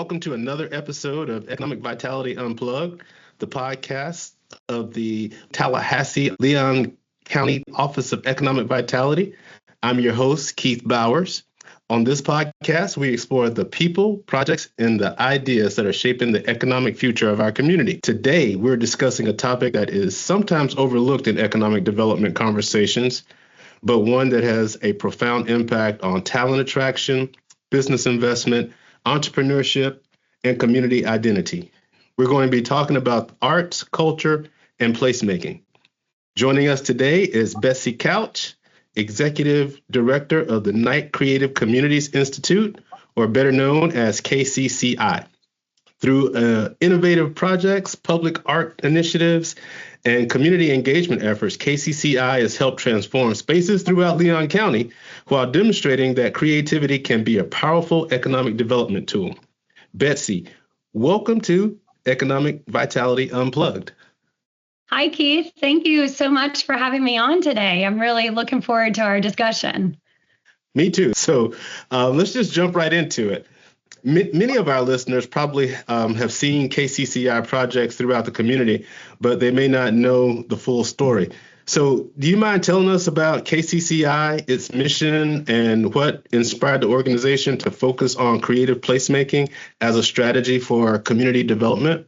welcome to another episode of Economic Vitality Unplugged, the podcast of the Tallahassee-Leon County Office of Economic Vitality. I'm your host, Keith Bowers. On this podcast, we explore the people, projects, and the ideas that are shaping the economic future of our community. Today, we're discussing a topic that is sometimes overlooked in economic development conversations, but one that has a profound impact on talent attraction, business investment, entrepreneurship, and community identity. We're going to be talking about arts, culture, and placemaking. Joining us today is Betsy Couch, Executive Director of the Knight Creative Communities Institute, or better known as KCCI. Through innovative projects, public art initiatives, and community engagement efforts, KCCI has helped transform spaces throughout Leon County while demonstrating that creativity can be a powerful economic development tool. Betsy, welcome to Economic Vitality Unplugged. Hi, Keith. Thank you so much for having me on today. I'm really looking forward to our discussion. Me too. So let's just jump right into it. Many of our listeners probably have seen KCCI projects throughout the community, but they may not know the full story. So do you mind telling us about KCCI, its mission, and what inspired the organization to focus on creative placemaking as a strategy for community development?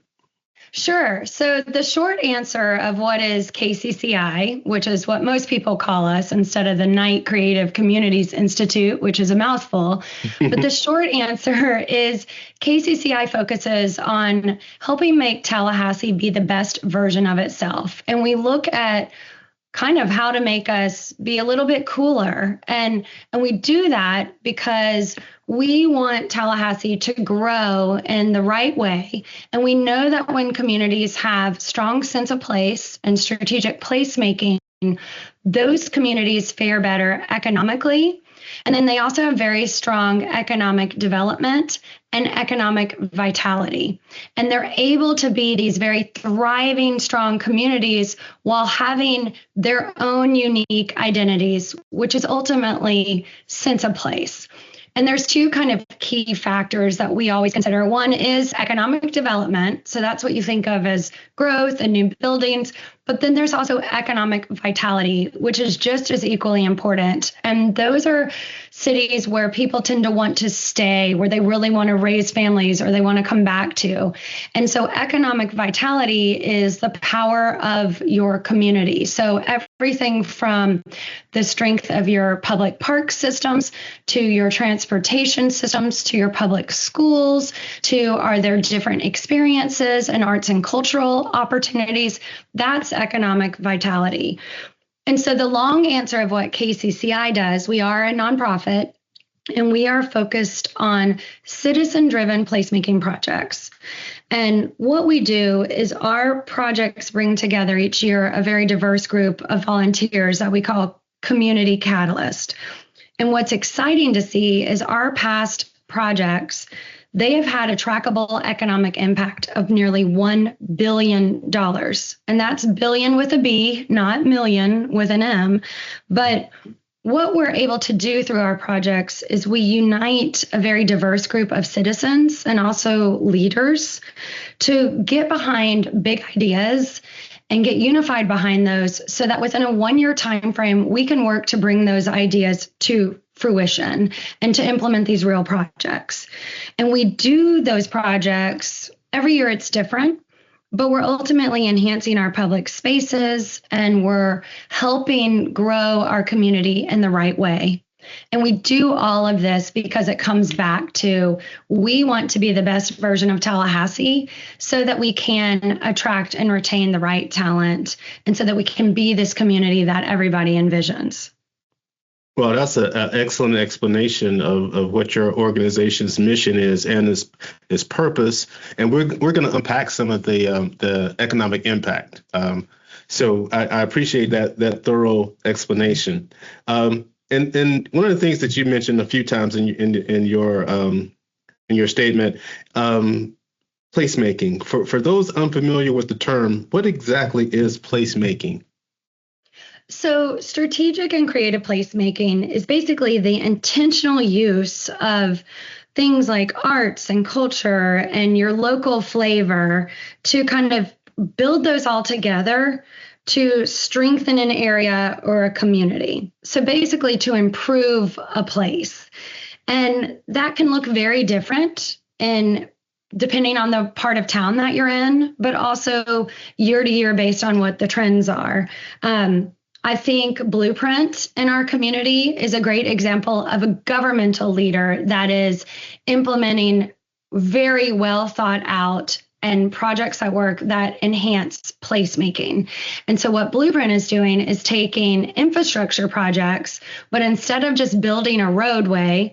Sure. So the short answer of what is KCCI, which is what most people call us instead of the Knight Creative Communities Institute, which is a mouthful. But the short answer is KCCI focuses on helping make Tallahassee be the best version of itself. And we look at kind of how to make us be a little bit cooler. And we do that because we want Tallahassee to grow in the right way. And we know that when communities have strong sense of place and strategic placemaking, those communities fare better economically. And then they also have very strong economic development and economic vitality. And they're able to be these very thriving, strong communities while having their own unique identities, which is ultimately sense of place. And there's two kind of key factors that we always consider. One is economic development. So that's what you think of as growth and new buildings. But then there's also economic vitality, which is just as equally important. And those are cities where people tend to want to stay, where they really want to raise families or they want to come back to. And so economic vitality is the power of your community. So everything from the strength of your public park systems to your transportation systems to your public schools to are there different experiences and arts and cultural opportunities. That's economic vitality. And so the long answer of what KCCI does, we are a nonprofit and we are focused on citizen-driven placemaking projects. And what we do is our projects bring together each year a very diverse group of volunteers that we call Community Catalyst. And what's exciting to see is our past projects, they have had a trackable economic impact of nearly $1 billion. And that's billion with a B, not million with an M. But what we're able to do through our projects is we unite a very diverse group of citizens and also leaders to get behind big ideas and get unified behind those so that within a 1-year time frame, we can work to bring those ideas to fruition and to implement these real projects. And we do those projects every year. It's different, but we're ultimately enhancing our public spaces and we're helping grow our community in the right way. And we do all of this because it comes back to we want to be the best version of Tallahassee so that we can attract and retain the right talent and so that we can be this community that everybody envisions. Well, that's an excellent explanation of what your organization's mission is and its purpose. And we're going to unpack some of the economic impact. So I appreciate that thorough explanation. And one of the things that you mentioned a few times in your statement, placemaking. For those unfamiliar with the term, what exactly is placemaking? So strategic and creative placemaking is basically the intentional use of things like arts and culture and your local flavor to kind of build those all together to strengthen an area or a community. So basically to improve a place. And that can look very different and depending on the part of town that you're in, but also year to year based on what the trends are. I think Blueprint in our community is a great example of a governmental leader that is implementing very well thought out and projects at work that enhance placemaking. And so what Blueprint is doing is taking infrastructure projects, but instead of just building a roadway,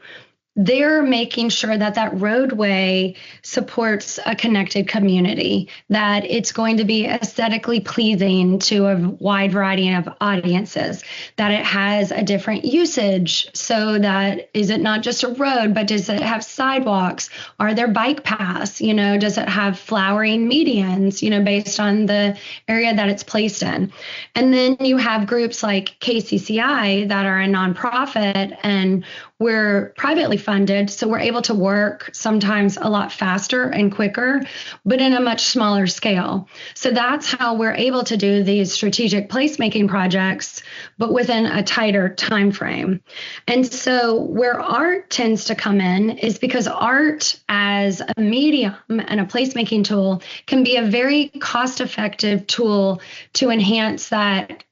they're making sure that that roadway supports a connected community, that it's going to be aesthetically pleasing to a wide variety of audiences, that it has a different usage so that is it not just a road, but does it have sidewalks? Are there bike paths? Does it have flowering medians, based on the area that it's placed in? And then you have groups like KCCI that are a nonprofit and we're privately funded, so we're able to work sometimes a lot faster and quicker, but in a much smaller scale. So that's how we're able to do these strategic placemaking projects, but within a tighter time frame. And so where art tends to come in is because art as a medium and a placemaking tool can be a very cost-effective tool to enhance that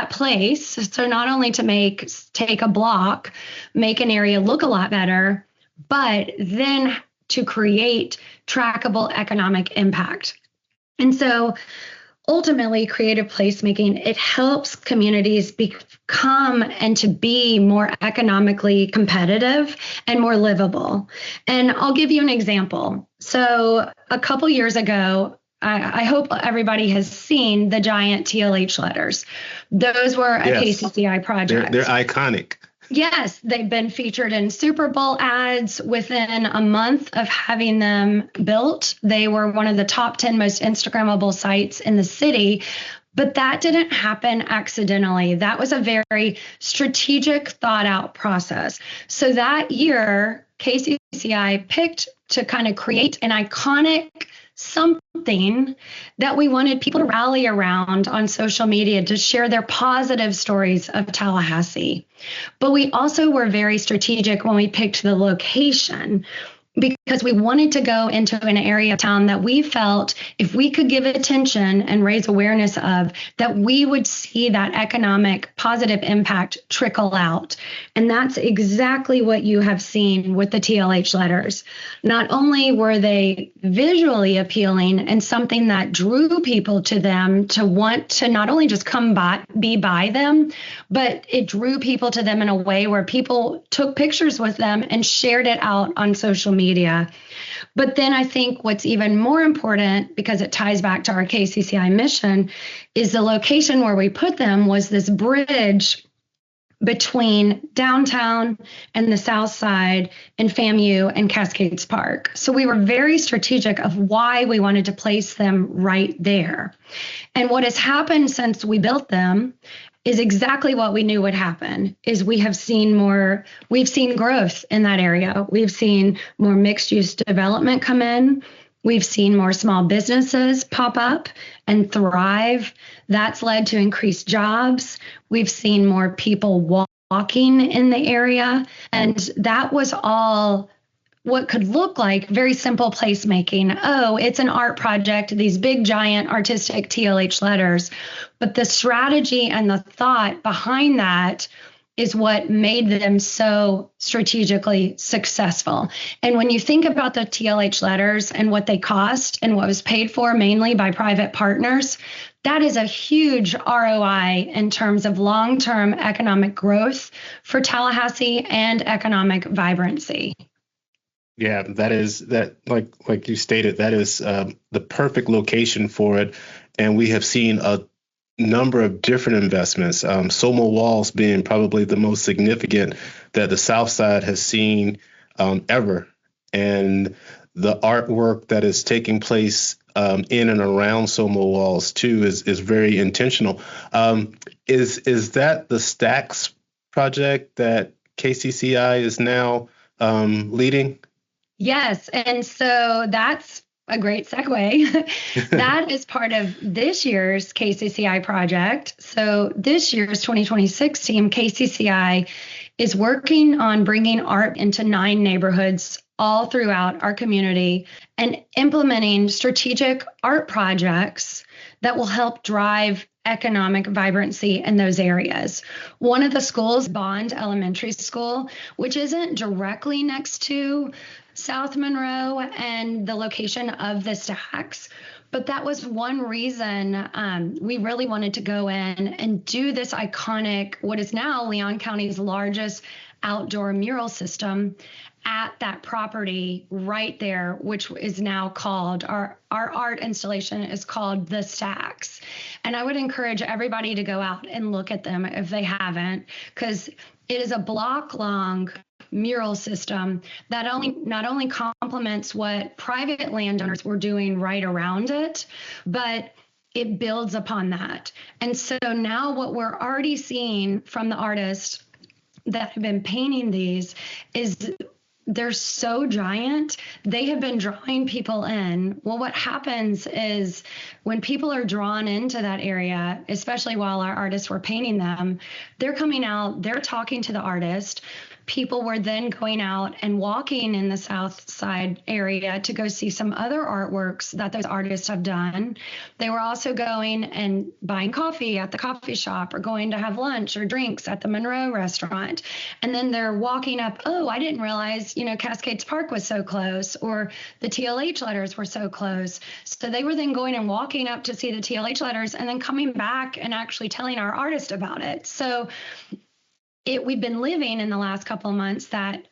place. So not only to take a block, make an area look a lot better, but then to create trackable economic impact. And so ultimately, creative placemaking, it helps communities become and to be more economically competitive and more livable. And I'll give you an example. So a couple years ago, I hope everybody has seen the giant TLH letters. Those were a KCCI project. They're iconic. Yes, they've been featured in Super Bowl ads within a month of having them built. They were one of the top 10 most Instagrammable sites in the city. But that didn't happen accidentally. That was a very strategic, thought out process. So that year, KCCI picked to kind of create an iconic something that we wanted people to rally around on social media to share their positive stories of Tallahassee. But we also were very strategic when we picked the location, because we wanted to go into an area of town that we felt if we could give attention and raise awareness of, that we would see that economic positive impact trickle out. And that's exactly what you have seen with the TLH letters. Not only were they visually appealing and something that drew people to them to want to not only just be by them, but it drew people to them in a way where people took pictures with them and shared it out on social media. But then I think what's even more important, because it ties back to our KCCI mission, is the location where we put them was this bridge between downtown and the south side and FAMU and Cascades Park. So we were very strategic of why we wanted to place them right there. And what has happened since we built them is exactly what we knew would happen, is we've seen growth in that area. We've seen more mixed use development come in. We've seen more small businesses pop up and thrive. That's led to increased jobs. We've seen more people walking in the area. And that was all what could look like very simple placemaking. Oh, it's an art project, these big, giant, artistic TLH letters. But the strategy and the thought behind that is what made them so strategically successful. And when you think about the TLH letters and what they cost and what was paid for mainly by private partners, that is a huge ROI in terms of long-term economic growth for Tallahassee and economic vibrancy. Yeah, like you stated, that is the perfect location for it. And we have seen a number of different investments, Soma Walls being probably the most significant that the South Side has seen ever. And the artwork that is taking place in and around Soma Walls too is very intentional. Is that the Stacks project that KCCI is now leading? Yes. And so that's a great segue. That is part of this year's KCCI project. So this year's 2026 team, KCCI, is working on bringing art into 9 neighborhoods all throughout our community and implementing strategic art projects that will help drive economic vibrancy in those areas. One of the schools, Bond Elementary School, which isn't directly next to South Monroe and the location of the stacks, but that was one reason we really wanted to go in and do this iconic, what is now Leon County's largest outdoor mural system at that property right there, which is now called, our art installation is called The Stacks. And I would encourage everybody to go out and look at them if they haven't, because it is a block-long mural system that not only complements what private landowners were doing right around it, but it builds upon that. And so now what we're already seeing from the artists that have been painting these is they're so giant. They have been drawing people in. Well, what happens is when people are drawn into that area, especially while our artists were painting them, they're coming out, they're talking to the artist. People were then going out and walking in the South Side area to go see some other artworks that those artists have done. They were also going and buying coffee at the coffee shop or going to have lunch or drinks at the Monroe restaurant. And then they're walking up, oh, I didn't realize, Cascades Park was so close, or the TLH letters were so close. So they were then going and walking up to see the TLH letters and then coming back and actually telling our artist about it. So we've been living in the last couple of months that,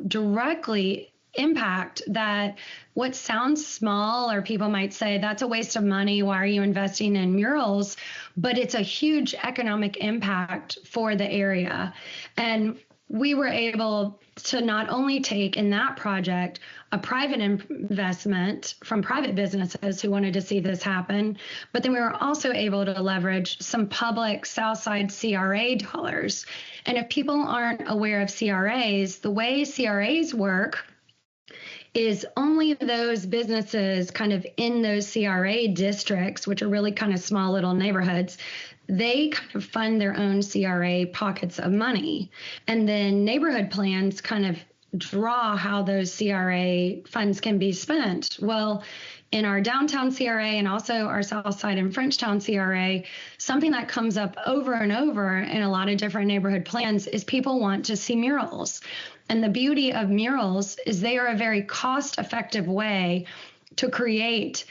directly impact that what sounds small, or people might say that's a waste of money. Why are you investing in murals? But it's a huge economic impact for the area. And we were able to not only take in that project a private investment from private businesses who wanted to see this happen, but then we were also able to leverage some public Southside CRA dollars. And if people aren't aware of CRAs, the way CRAs work is only those businesses kind of in those CRA districts, which are really kind of small little neighborhoods, they kind of fund their own CRA pockets of money. And then neighborhood plans kind of draw how those CRA funds can be spent. Well, in our downtown CRA and also our Southside and Frenchtown CRA, something that comes up over and over in a lot of different neighborhood plans is people want to see murals. And the beauty of murals is they are a very cost-effective way to create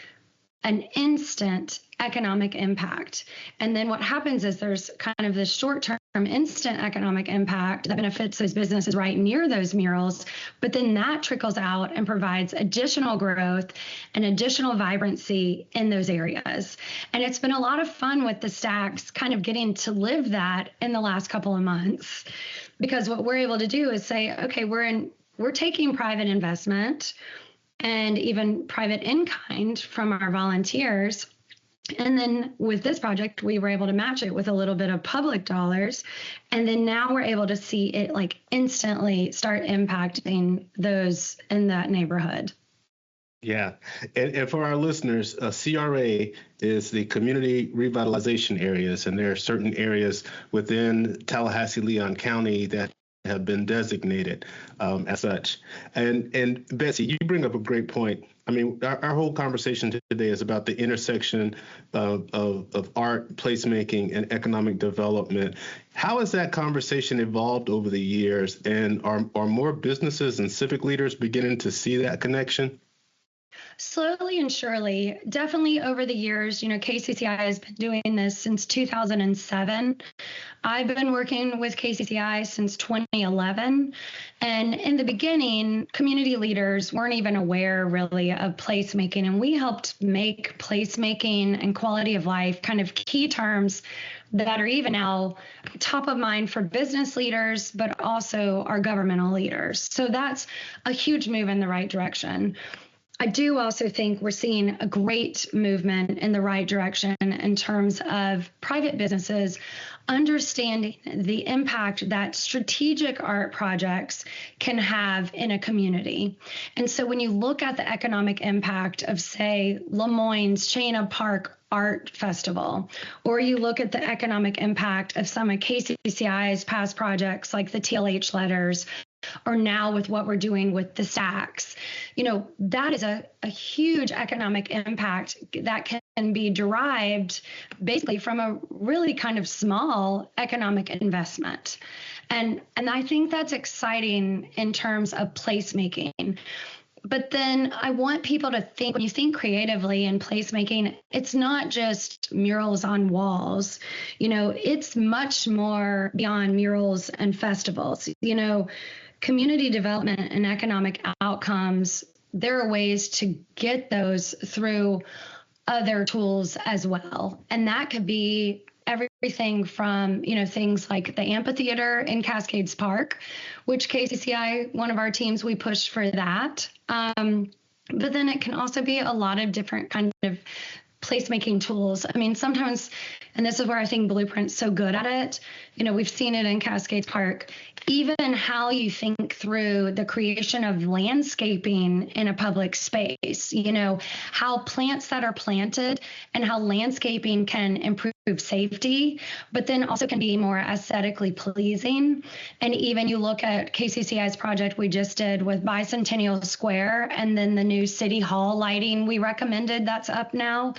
an instant economic impact. And then what happens is there's kind of this short-term instant economic impact that benefits those businesses right near those murals, but then that trickles out and provides additional growth and additional vibrancy in those areas. And it's been a lot of fun with the stacks kind of getting to live that in the last couple of months, because what we're able to do is say, okay, we're taking private investment and even private in-kind from our volunteers. And then with this project, we were able to match it with a little bit of public dollars. And then now we're able to see it like instantly start impacting those in that neighborhood. Yeah. And for our listeners, CRA is the community revitalization areas. And there are certain areas within Tallahassee-Leon County that have been designated as such. And Betsy, you bring up a great point. I mean, our whole conversation today is about the intersection of art, placemaking, and economic development. How has that conversation evolved over the years? And are more businesses and civic leaders beginning to see that connection? Slowly and surely, definitely over the years, KCCI has been doing this since 2007. I've been working with KCCI since 2011. And in the beginning, community leaders weren't even aware really of placemaking. And we helped make placemaking and quality of life kind of key terms that are even now top of mind for business leaders, but also our governmental leaders. So that's a huge move in the right direction. I do also think we're seeing a great movement in the right direction in terms of private businesses understanding the impact that strategic art projects can have in a community. And so when you look at the economic impact of, say, Lemoyne's Chaina Park Art Festival, or you look at the economic impact of some of KCCI's past projects like the TLH letters, or now with what we're doing with the stacks, that is a huge economic impact that can be derived basically from a really kind of small economic investment. And I think that's exciting in terms of placemaking. But then I want people to think, when you think creatively in placemaking, it's not just murals on walls. It's much more beyond murals and festivals. Community development and economic outcomes, there are ways to get those through other tools as well. And that could be everything from, things like the amphitheater in Cascades Park, which KCCI, one of our teams, we pushed for that. But then it can also be a lot of different kind of placemaking tools. I mean, sometimes, and this is where I think Blueprint's so good at it, we've seen it in Cascades Park, even how you think through the creation of landscaping in a public space, how plants that are planted and how landscaping can improve safety, but then also can be more aesthetically pleasing. And even you look at KCCI's project we just did with Bicentennial Square, and then the new City Hall lighting we recommended that's up now.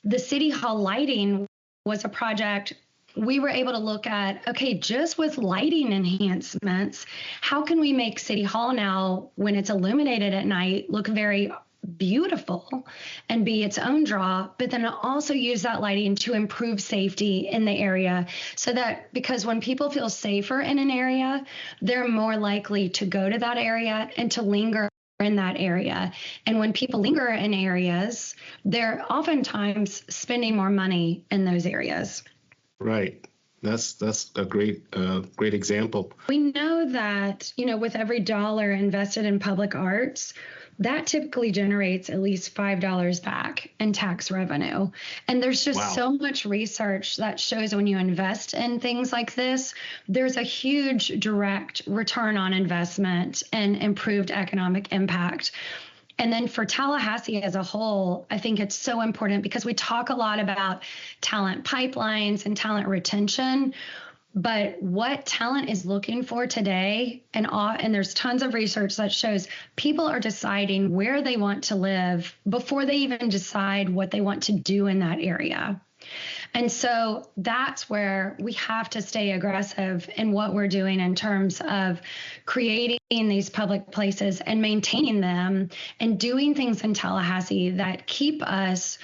The City Hall lighting was a project we were able to look at, okay, just with lighting enhancements, how can we make City Hall now, when it's illuminated at night, look very beautiful and be its own draw, but then also use that lighting to improve safety in the area, so that, because when people feel safer in an area, they're more likely to go to that area and to linger in that area. And when people linger in areas, they're oftentimes spending more money in those areas. Right. That's a great example. We know that, with every dollar invested in public arts, that typically generates at least $5 back in tax revenue. And there's just so much research that shows when you invest in things like this, there's a huge direct return on investment and improved economic impact. And then for Tallahassee as a whole, I think it's so important because we talk a lot about talent pipelines and talent retention. But what talent is looking for today, and there's tons of research that shows people are deciding where they want to live before they even decide what they want to do in that area. And so that's where we have to stay aggressive in what we're doing in terms of creating these public places and maintaining them and doing things in Tallahassee that keep us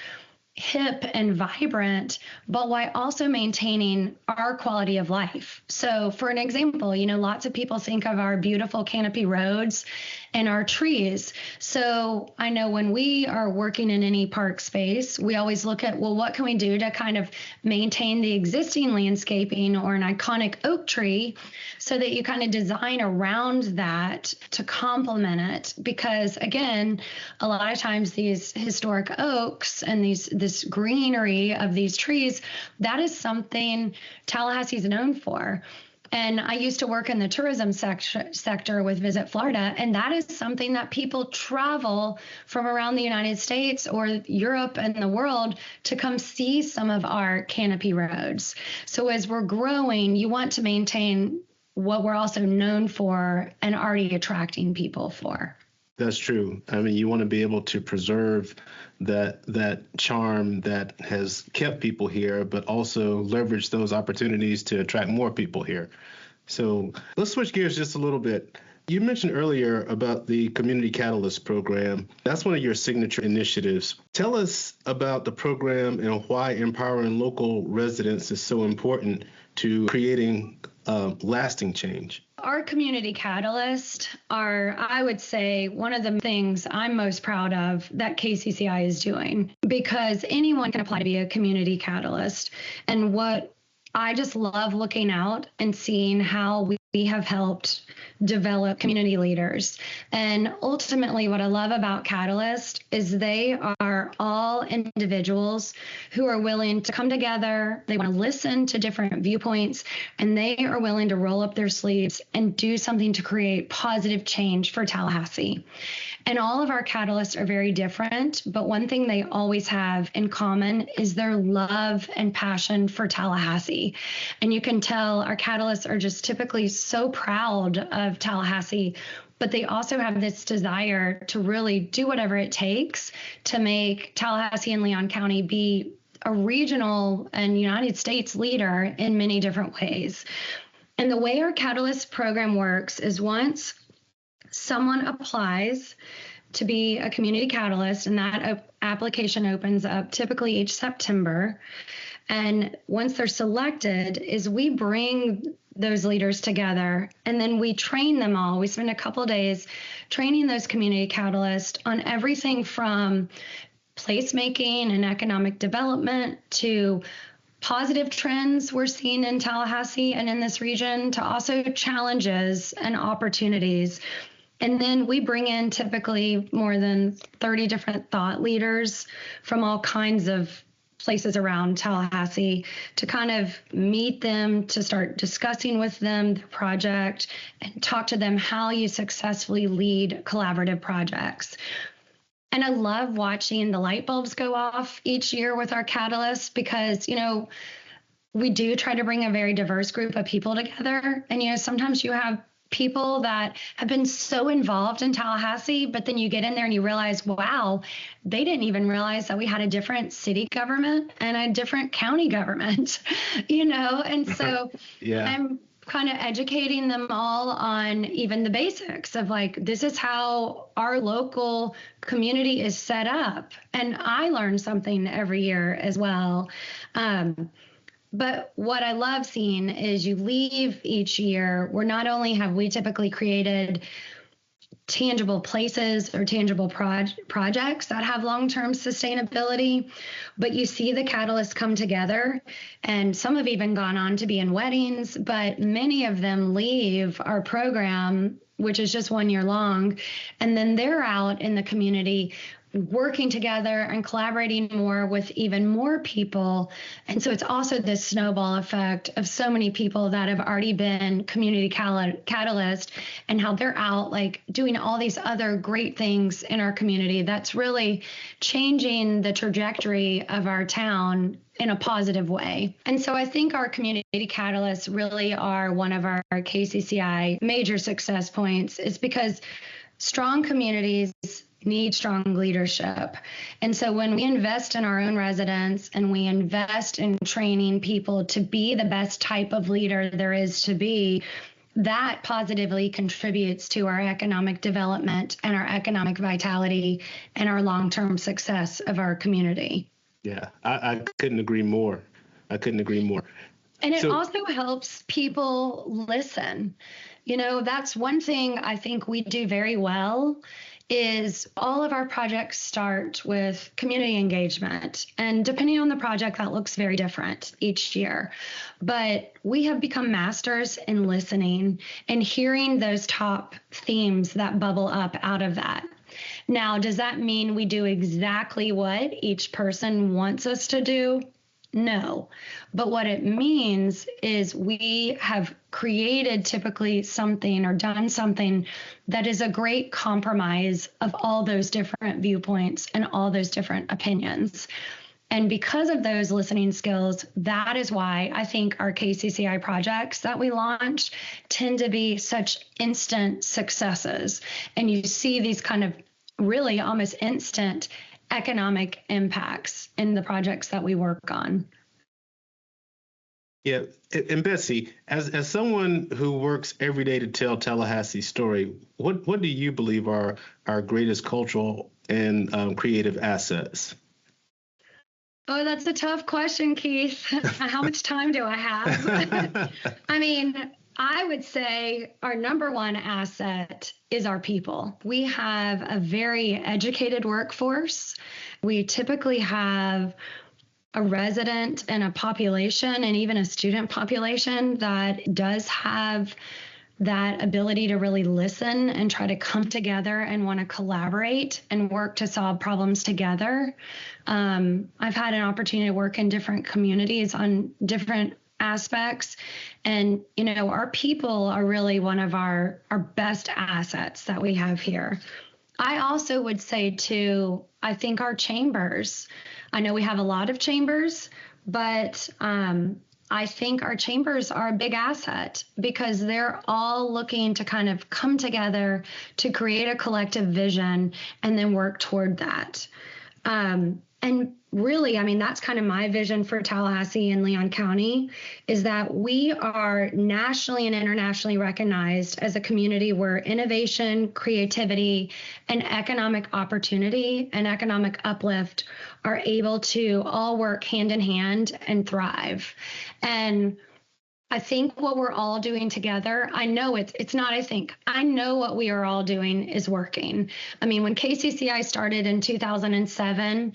hip and vibrant, but while also maintaining our quality of life. So for an example, lots of people think of our beautiful canopy roads and our trees. So I know when we are working in any park space, we always look at, well, what can we do to kind of maintain the existing landscaping or an iconic oak tree, so that you kind of design around that to complement it. Because again, a lot of times these historic oaks and this greenery of these trees, that is something Tallahassee is known for. And I used to work in the tourism sector with Visit Florida, and that is something that people travel from around the United States or Europe and the world to come see some of our canopy roads. So as we're growing, you want to maintain what we're also known for and already attracting people for. That's true. I mean, you want to be able to preserve that charm that has kept people here, but also leverage those opportunities to attract more people here. So let's switch gears just a little bit. You mentioned earlier about the Community Catalyst program. That's one of your signature initiatives. Tell us about the program and why empowering local residents is so important to creating lasting change. Our Community Catalyst are, I would say, one of the things I'm most proud of that KCCI is doing, because anyone can apply to be a Community Catalyst. And what I just love looking out and seeing how we have helped develop community leaders. And ultimately, what I love about Catalyst is they are all individuals who are willing to come together. They want to listen to different viewpoints, and they are willing to roll up their sleeves and do something to create positive change for Tallahassee. And all of our catalysts are very different, but one thing they always have in common is their love and passion for Tallahassee. And you can tell our catalysts are just typically so proud of Tallahassee, but they also have this desire to really do whatever it takes to make Tallahassee and Leon County be a regional and United States leader in many different ways. And the way our Catalyst program works is once someone applies to be a community catalyst, and that application opens up typically each September. And once they're selected, is we bring those leaders together and then we train them all. We spend a couple of days training those community catalysts on everything from placemaking and economic development to positive trends we're seeing in Tallahassee and in this region, to also challenges and opportunities. And then we bring in typically more than 30 different thought leaders from all kinds of places around Tallahassee to kind of meet them, to start discussing with them the project and talk to them how you successfully lead collaborative projects. And I love watching the light bulbs go off each year with our catalysts because, we do try to bring a very diverse group of people together. And, sometimes you have people that have been so involved in Tallahassee, but then you get in there and you realize, wow, they didn't even realize that we had a different city government and a different county government, and so yeah. I'm kind of educating them all on even the basics of this is how our local community is set up. And I learn something every year as well. But what I love seeing is you leave each year where not only have we typically created tangible places or tangible projects that have long-term sustainability, but you see the catalysts come together, and some have even gone on to be in weddings, but many of them leave our program, which is just 1 year long, and then they're out in the community working together and collaborating more with even more people. And so it's also this snowball effect of so many people that have already been community catalyst and how they're out doing all these other great things in our community that's really changing the trajectory of our town in a positive way. And so I think our community catalysts really are one of our KCCI major success points, is because strong communities need strong leadership. And so when we invest in our own residents and we invest in training people to be the best type of leader there is to be, that positively contributes to our economic development and our economic vitality and our long-term success of our community. Yeah, I couldn't agree more. And it also helps people listen. That's one thing I think we do very well, is all of our projects start with community engagement. And depending on the project, that looks very different each year. But we have become masters in listening and hearing those top themes that bubble up out of that. Now, does that mean we do exactly what each person wants us to do? No. But what it means is we have created typically something or done something that is a great compromise of all those different viewpoints and all those different opinions. And because of those listening skills, that is why I think our KCCI projects that we launch tend to be such instant successes. And you see these kind of really almost instant economic impacts in the projects that we work on. Yeah, and Betsy, as someone who works every day to tell Tallahassee's story, what do you believe are our greatest cultural and creative assets? Oh, that's a tough question, Keith. How much time do I have? I would say our number one asset is our people. We have a very educated workforce. We typically have a resident and a population and even a student population that does have that ability to really listen and try to come together and want to collaborate and work to solve problems together. I've had an opportunity to work in different communities on different aspects. And, our people are really one of our best assets that we have here. I also would say, too, I think our chambers, I know we have a lot of chambers, but I think our chambers are a big asset because they're all looking to kind of come together to create a collective vision and then work toward that. And really, that's kind of my vision for Tallahassee and Leon County, is that we are nationally and internationally recognized as a community where innovation, creativity, and economic opportunity and economic uplift are able to all work hand in hand and thrive. And I think what we're all doing together, I know I know what we are all doing is working. When KCCI started in 2007,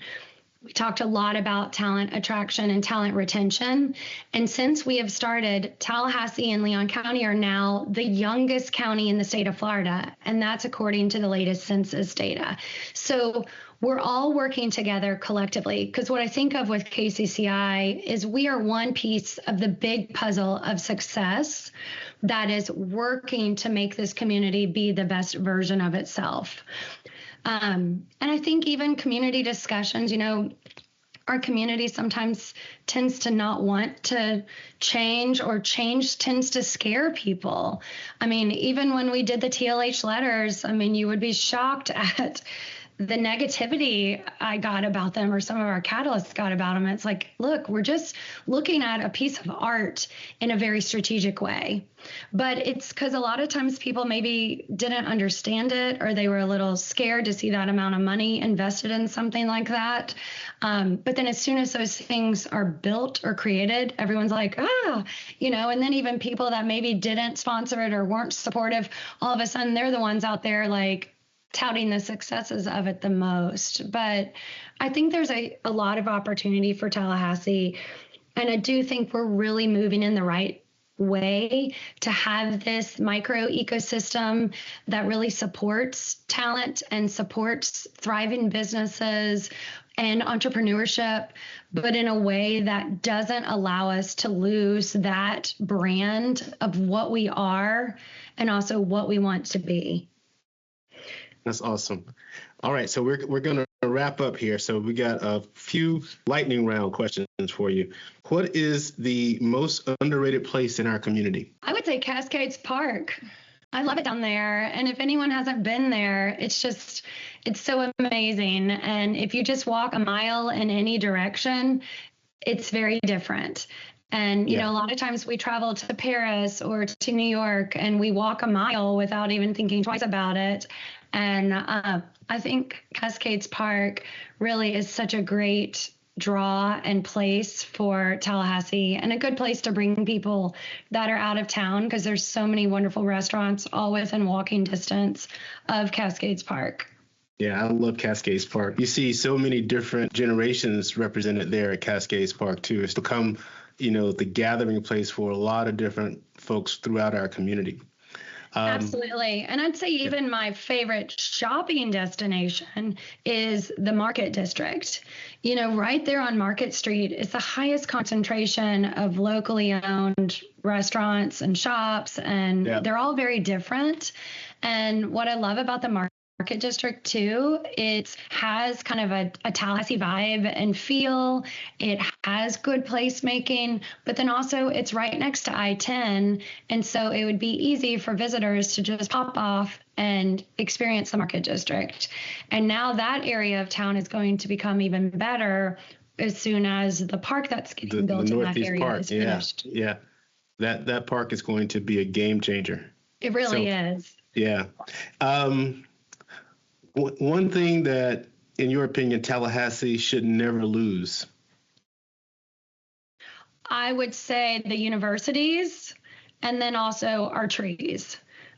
we talked a lot about talent attraction and talent retention. And since we have started, Tallahassee and Leon County are now the youngest county in the state of Florida. And that's according to the latest census data. So we're all working together collectively, because what I think of with KCCI is we are one piece of the big puzzle of success that is working to make this community be the best version of itself. And I think even community discussions, our community sometimes tends to not want to change, or change tends to scare people. Even when we did the TLH letters, you would be shocked at the negativity I got about them, or some of our catalysts got about them. It's like, look, we're just looking at a piece of art in a very strategic way. But it's because a lot of times people maybe didn't understand it, or they were a little scared to see that amount of money invested in something like that. But then as soon as those things are built or created, everyone's like, and then even people that maybe didn't sponsor it or weren't supportive, all of a sudden they're the ones out there like touting the successes of it the most. But I think there's a lot of opportunity for Tallahassee. And I do think we're really moving in the right way to have this micro ecosystem that really supports talent and supports thriving businesses and entrepreneurship, but in a way that doesn't allow us to lose that brand of what we are and also what we want to be. That's awesome. All right, so we're going to wrap up here. So we got a few lightning round questions for you. What is the most underrated place in our community? I would say Cascades Park. I love it down there. And if anyone hasn't been there, it's so amazing. And if you just walk a mile in any direction, it's very different. And, a lot of times we travel to Paris or to New York and we walk a mile without even thinking twice about it. And I think Cascades Park really is such a great draw and place for Tallahassee, and a good place to bring people that are out of town, because there's so many wonderful restaurants all within walking distance of Cascades Park. Yeah, I love Cascades Park. You see so many different generations represented there at Cascades Park, too. It's become, the gathering place for a lot of different folks throughout our community. Absolutely. And I'd say even my favorite shopping destination is the Market District. Right there on Market Street is the highest concentration of locally owned restaurants and shops, and they're all very different. And what I love about the Market District too, it has kind of a Tallahassee vibe and feel. It has good placemaking, but then also it's right next to I-10. And so it would be easy for visitors to just pop off and experience the Market District. And now that area of town is going to become even better as soon as the park that's getting built in that area is finished. Yeah. That park is going to be a game changer. It really is. Yeah. One thing that, in your opinion, Tallahassee should never lose? I would say the universities, and then also our trees.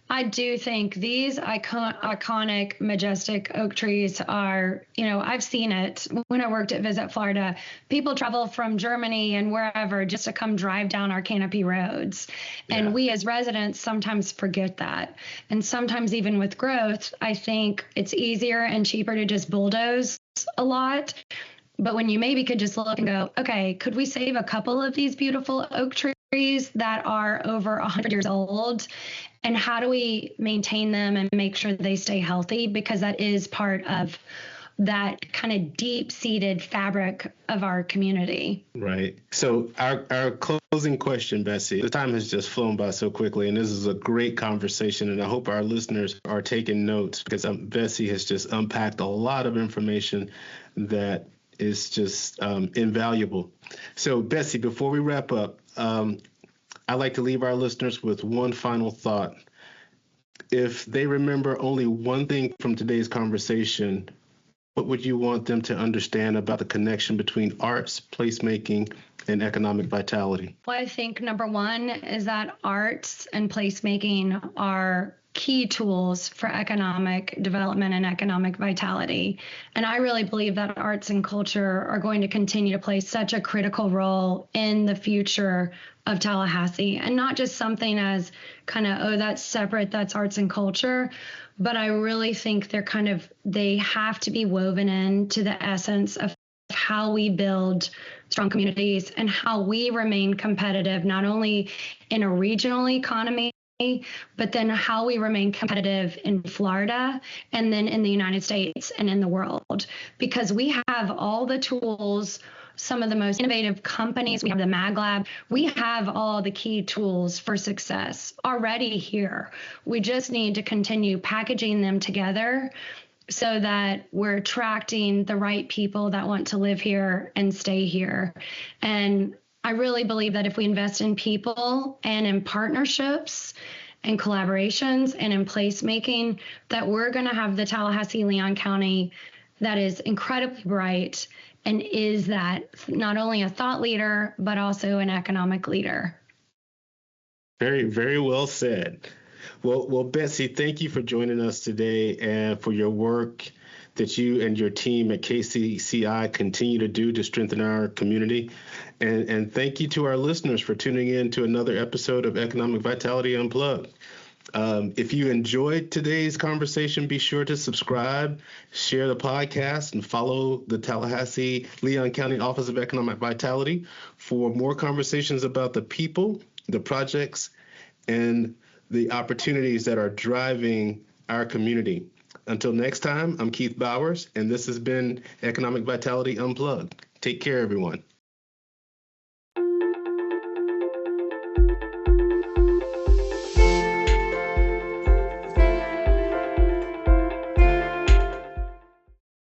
I do think these iconic, majestic oak trees are, I've seen it when I worked at Visit Florida. People travel from Germany and wherever just to come drive down our canopy roads. And we as residents sometimes forget that. And sometimes even with growth, I think it's easier and cheaper to just bulldoze a lot. But when you maybe could just look and go, okay, could we save a couple of these beautiful oak trees that are over 100 years old? And how do we maintain them and make sure they stay healthy? Because that is part of that kind of deep-seated fabric of our community. Right. So our closing question, Betsy, the time has just flown by so quickly, and this is a great conversation, and I hope our listeners are taking notes because Betsy has just unpacked a lot of information that is just invaluable. So, Betsy, before we wrap up, I'd like to leave our listeners with one final thought. If they remember only one thing from today's conversation, what would you want them to understand about the connection between arts, placemaking, and economic vitality? Well, I think number one is that arts and placemaking are key tools for economic development and economic vitality. And I really believe that arts and culture are going to continue to play such a critical role in the future of Tallahassee, and not just something as kind of, oh, that's separate, that's arts and culture. But I really think they have to be woven into the essence of how we build strong communities and how we remain competitive, not only in a regional economy, but then how we remain competitive in Florida and then in the United States and in the world, because we have all the tools, some of the most innovative companies. We have the Mag Lab. We have all the key tools for success already here. We just need to continue packaging them together so that we're attracting the right people that want to live here and stay here. And I really believe that if we invest in people and in partnerships and collaborations and in placemaking, that we're going to have the Tallahassee-Leon County that is incredibly bright and is that not only a thought leader, but also an economic leader. Very, very well said. Well, Betsy, thank you for joining us today and for your work that you and your team at KCCI continue to do to strengthen our community. And thank you to our listeners for tuning in to another episode of Economic Vitality Unplugged. If you enjoyed today's conversation, be sure to subscribe, share the podcast, and follow the Tallahassee-Leon County Office of Economic Vitality for more conversations about the people, the projects, and the opportunities that are driving our community. Until next time, I'm Keith Bowers, and this has been Economic Vitality Unplugged. Take care, everyone.